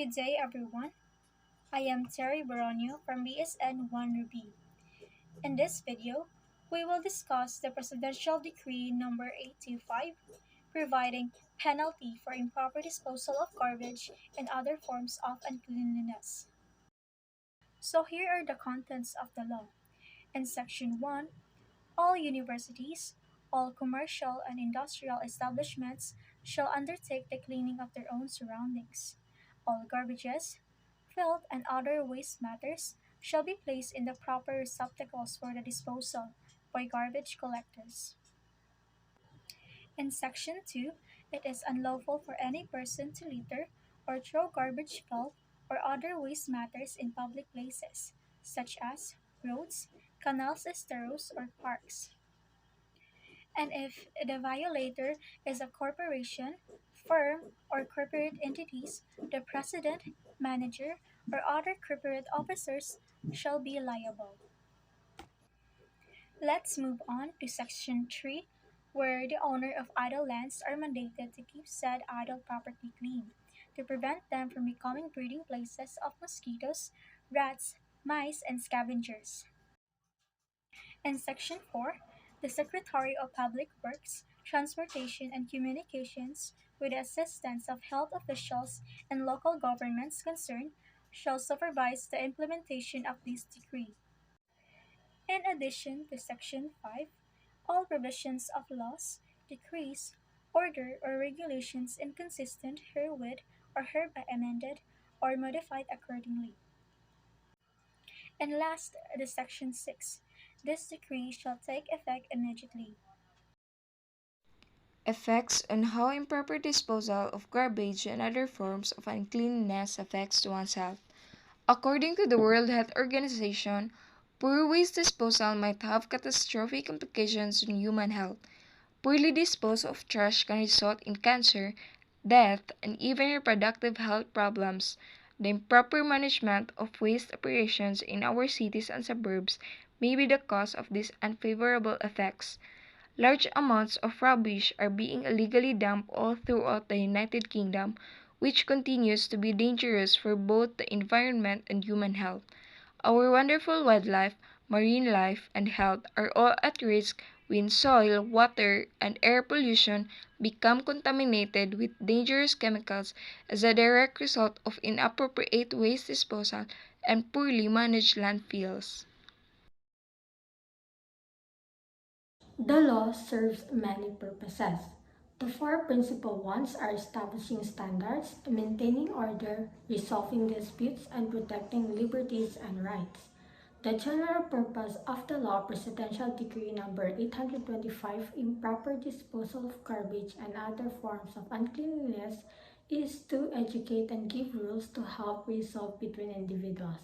Good day, everyone. I am Terry Baronio from BSN 1 Ruby. In this video, we will discuss the Presidential Decree number 825, providing penalty for improper disposal of garbage and other forms of uncleanliness. So here are the contents of the law. In Section 1, all universities, all commercial and industrial establishments shall undertake the cleaning of their own surroundings. All garbages, filth, and other waste matters shall be placed in the proper receptacles for the disposal by garbage collectors. In Section 2, it is unlawful for any person to litter or throw garbage, filth, or other waste matters in public places, such as roads, canals, esteros, or parks. And if the violator is a corporation, firm, or corporate entities, the president, manager, or other corporate officers shall be liable. Let's move on to Section 3, where the owner of idle lands are mandated to keep said idle property clean to prevent them from becoming breeding places of mosquitoes, rats, mice, and scavengers. In Section 4, the Secretary of Public Works, Transportation and Communications, with the assistance of health officials and local governments concerned, shall supervise the implementation of this decree. In addition to Section 5, all provisions of laws, decrees, order, or regulations inconsistent herewith are hereby amended or modified accordingly. And last, the Section 6. This decree shall take effect immediately. Effects on how improper disposal of garbage and other forms of uncleanliness affects one's health. According to the World Health Organization, poor waste disposal might have catastrophic implications on human health. Poorly disposed of trash can result in cancer, death, and even reproductive health problems. The improper management of waste operations in our cities and suburbs may be the cause of these unfavorable effects. Large amounts of rubbish are being illegally dumped all throughout the United Kingdom, which continues to be dangerous for both the environment and human health. Our wonderful wildlife, marine life, and health are all at risk when soil, water, and air pollution become contaminated with dangerous chemicals as a direct result of inappropriate waste disposal and poorly managed landfills. The law serves many purposes. The four principal ones are establishing standards, maintaining order, resolving disputes, and protecting liberties and rights. The general purpose of the law Presidential Decree number 825 Improper Disposal of Garbage and Other Forms of Uncleanliness is to educate and give rules to help resolve between individuals.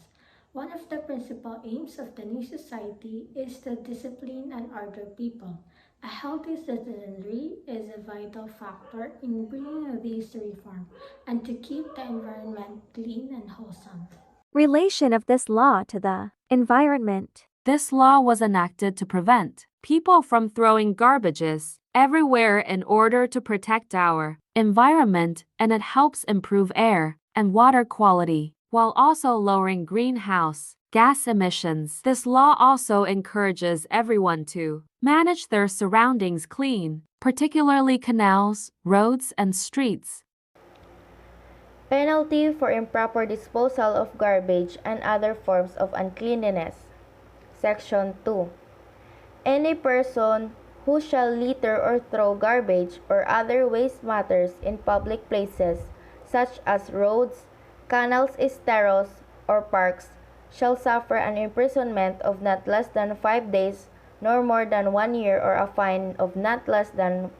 One of the principal aims of the new society is to discipline and order people. A healthy citizenry is a vital factor in bringing these to reform and to keep the environment clean and wholesome. Relation of this law to the environment. This law was enacted to prevent people from throwing garbages everywhere in order to protect our environment, and it helps improve air and water quality while also lowering greenhouse gas emissions. This law also encourages everyone to manage their surroundings clean, particularly canals, roads, and streets. Penalty for improper disposal of garbage and other forms of uncleanliness. Section 2. Any person who shall litter or throw garbage or other waste matters in public places, such as roads, canals, esteros, or parks, shall suffer an imprisonment of not less than 5 days, nor more than 1 year, or a fine of not less than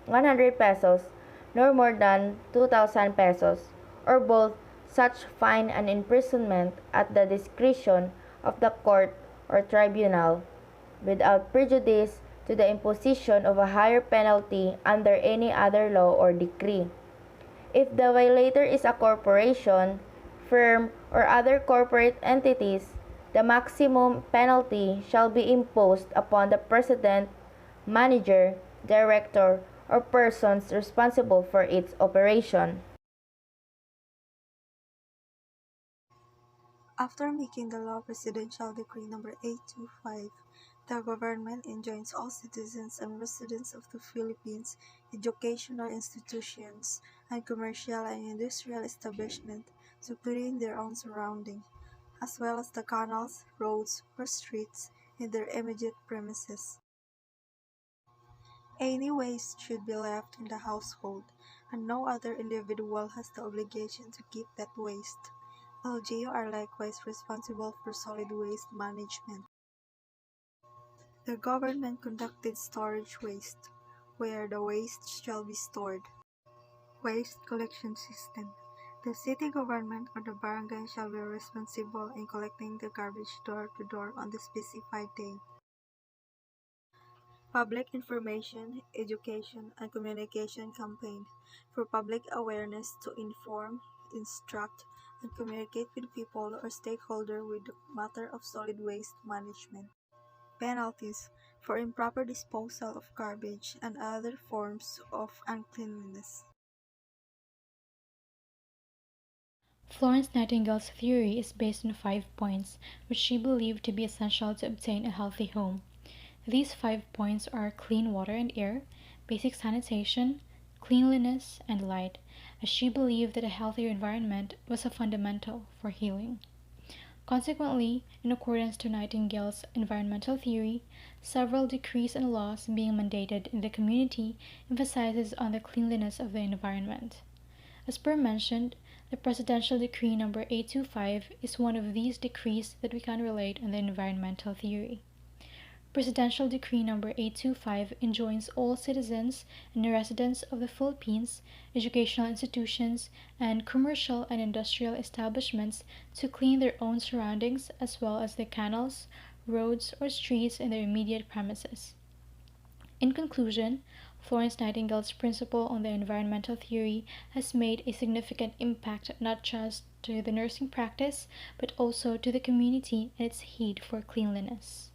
100 pesos, nor more than 2,000 pesos, or both such fine and imprisonment at the discretion of the court or tribunal, without prejudice to the imposition of a higher penalty under any other law or decree. If the violator is a corporation, firm, or other corporate entities, the maximum penalty shall be imposed upon the president, manager, director, or persons responsible for its operation. After making the law Presidential Decree Number 825, the government enjoins all citizens and residents of the Philippines, educational institutions, and commercial and industrial establishments to clean their own surroundings, as well as the canals, roads, or streets in their immediate premises. Any waste should be left in the household, and no other individual has the obligation to keep that waste. LGU are likewise responsible for solid waste management. The government conducted storage waste, where the waste shall be stored. Waste collection system. The city government or the barangay shall be responsible in collecting the garbage door to door on the specified day. Public information, education, and communication campaign for public awareness to inform, instruct, and communicate with people or stakeholders with the matter of solid waste management. Penalties for improper disposal of garbage and other forms of uncleanliness. Florence Nightingale's theory is based on 5 points, which she believed to be essential to obtain a healthy home. These 5 points are clean water and air, basic sanitation, cleanliness, and light, as she believed that a healthier environment was a fundamental for healing. Consequently, in accordance to Nightingale's environmental theory, several decrees and laws being mandated in the community emphasizes on the cleanliness of the environment. As per mentioned, the Presidential Decree Number 825 is one of these decrees that we can relate on the environmental theory. Presidential Decree Number 825 enjoins all citizens and residents of the Philippines, educational institutions, and commercial and industrial establishments to clean their own surroundings as well as the canals, roads, or streets in their immediate premises. In conclusion, Florence Nightingale's principle on the environmental theory has made a significant impact not just to the nursing practice but also to the community and its heed for cleanliness.